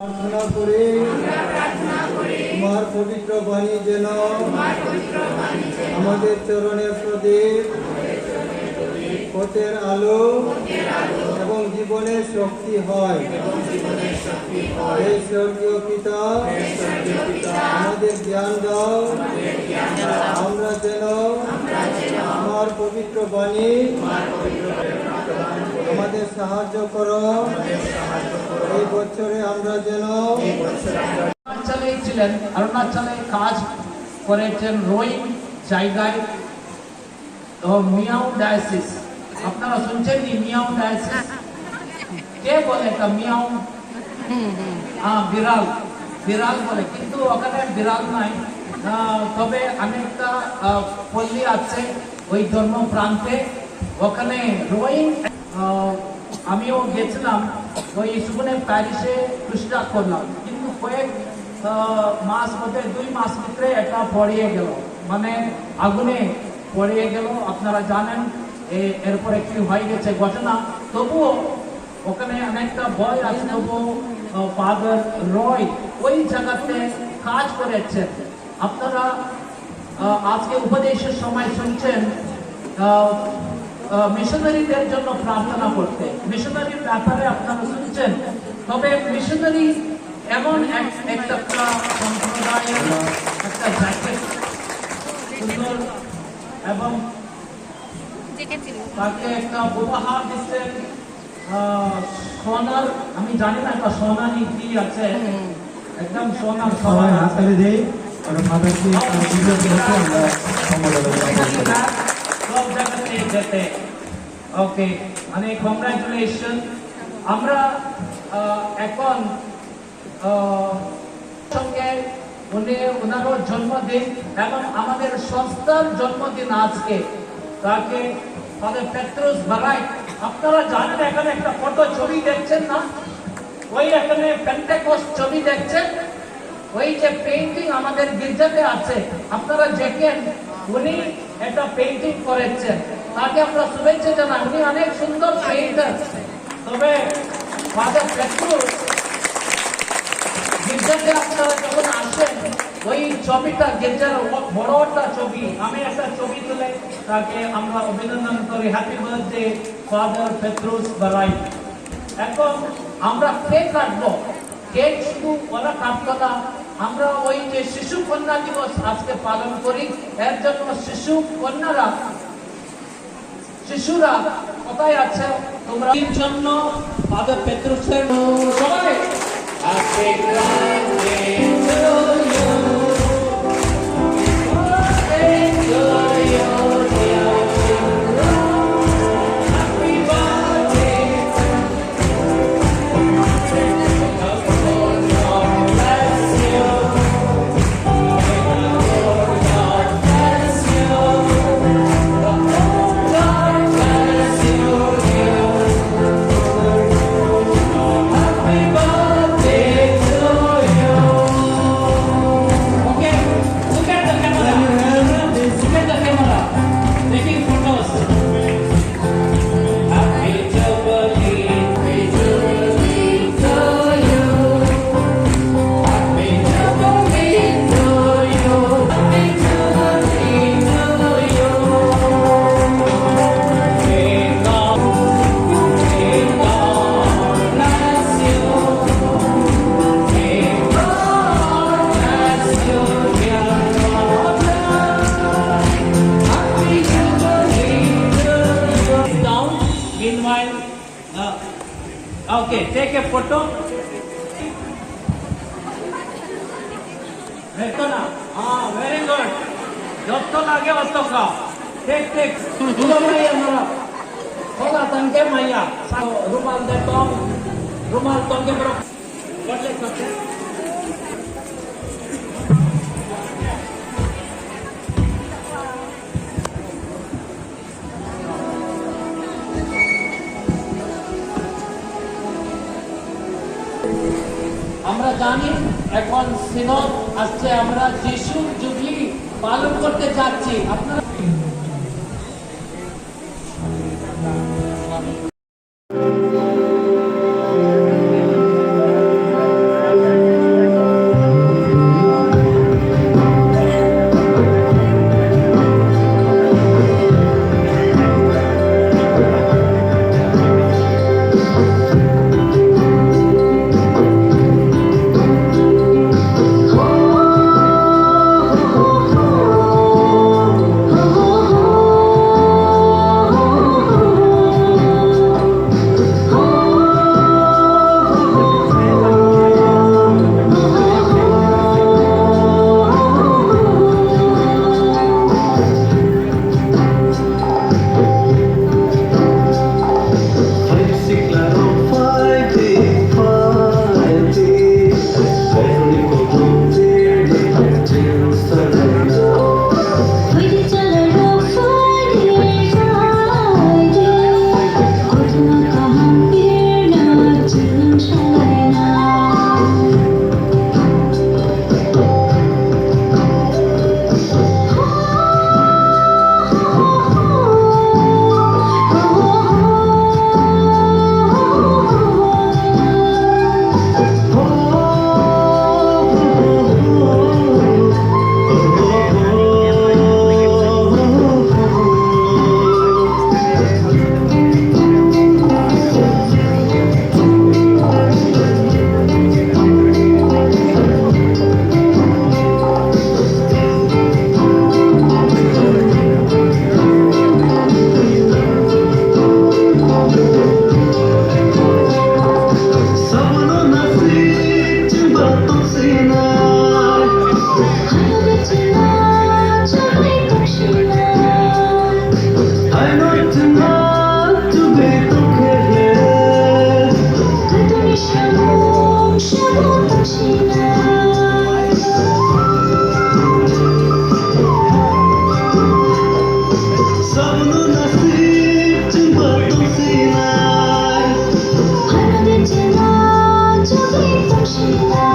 প্রার্থনা করে তোমার পবিত্র বাণী যেন আমাদের চরণের প্রদীপ, পথের আলো এবং জীবনের শক্তি হয়। এই স্বর্গীয় পিতা আমাদের জ্ঞান দাও, আমরা যেন তোমার পবিত্র বাণী আমাদের সাহায্য করো। এই বছরে আমরা যেন অরুণাচলে ছিলেন, অরুণাচলে কাজ করেছেন রোইং জায়গায় মিয়াও ডায়াসিস। আপনারা শুনছেন নি মিয়াও ডায়াসিস? কে বলে এটা মিয়াও? বিড়াল, বিড়াল বলে, কিন্তু ওখানে বিড়াল নাই। তবে অনেকটা পল্লী আছে ওই ধর্ম প্রান্তে, ওখানে রোইং। আমিও গেছিলাম ওই সুবনে প্যারিসে টুরিস্ট করলাম, কিন্তু কয়েক মাস মধ্যে 2 মাস ভিতরে এটা পড়িয়ে গেল, মানে আগুনে পড়িয়ে গেল। আপনারা জানেন এরপরে কি হয়ে গেছে ঘটনা। তবুও ওখানে অনেকটা ভয় আছে। তবুও ফাদার রয় ওই জায়গাতে কাজ করেছেন। আপনারা আজকে উপদেশের সময় শুনছেন মিশনারিদের জন্য প্রার্থনা করতে, মিশনারির ব্যাপারে আপনারা শুনছেন। তবে মিশনারি এমন একটা সম্প্রদায়ের একটা জ্যাকেট সুন্দর, এবং তাকে একটা উপহার দিচ্ছেন সোনার, আমি জানি না একটা সোনানি কি আছে, একদম সোনার সবাই হাতে দেই। ওকে, মানে কংগ্রাচুলেশন। আমরা এখন সঙ্গে ওনারও জন্মদিন এবং আমাদের সংস্থার জন্মদিন আজকে, তাকে ফাদার পেট্রোস বারাই। আপনারা জানেন এখানে একটা ফটো ছবি দেখছেন না, ওই এখানে পেন্টেকোস্ট ছবি দেখছেন, ওই যে পেইন্টিং আমাদের গির্জাতে আছে, আপনারা দেখেন উনি একটা পেইন্টিং করেছেন, তাকে আমরা শুভেচ্ছা জানাই। উনি অনেক সুন্দর পেইন্টার। তবে ফাদার পেট্রোস গির্জাতে আপনারা যখন আসেন, ওই ছবিটা গির্জার বড় একটা ছবি, আমি একটা ছবি তুলে তাকে আমরা অভিনন্দন করি। Happy birthday father Petros Barai. এখন আমরা কেক কাটবো। কেক শুধু ওরা কাটতো না, আমরা ওই যে শিশু কন্যা দিবস আজকে পালন করি, এর জন্য শিশু কন্যারা, শিশুরা কোথায় আছে তোমরা জন্য ফাদার পেট্রোসের সবাই happy birthday to you, birthday to you dear children, happy birthday. Okay, take a photo. Rekona, very good. Jotto lage otto ka. Take. Tulo maya mara. Hoga tanke maya. Rumal de tom. Rumal tom ke bro. What like that? আমরা জানি এখন সিনদ আসছে, আমরা যিশুর jubilee পালন করতে যাচ্ছি। আপনারা 总是来。सपनों नसीब जब तुमसे आए快乐变成了，就会总是来。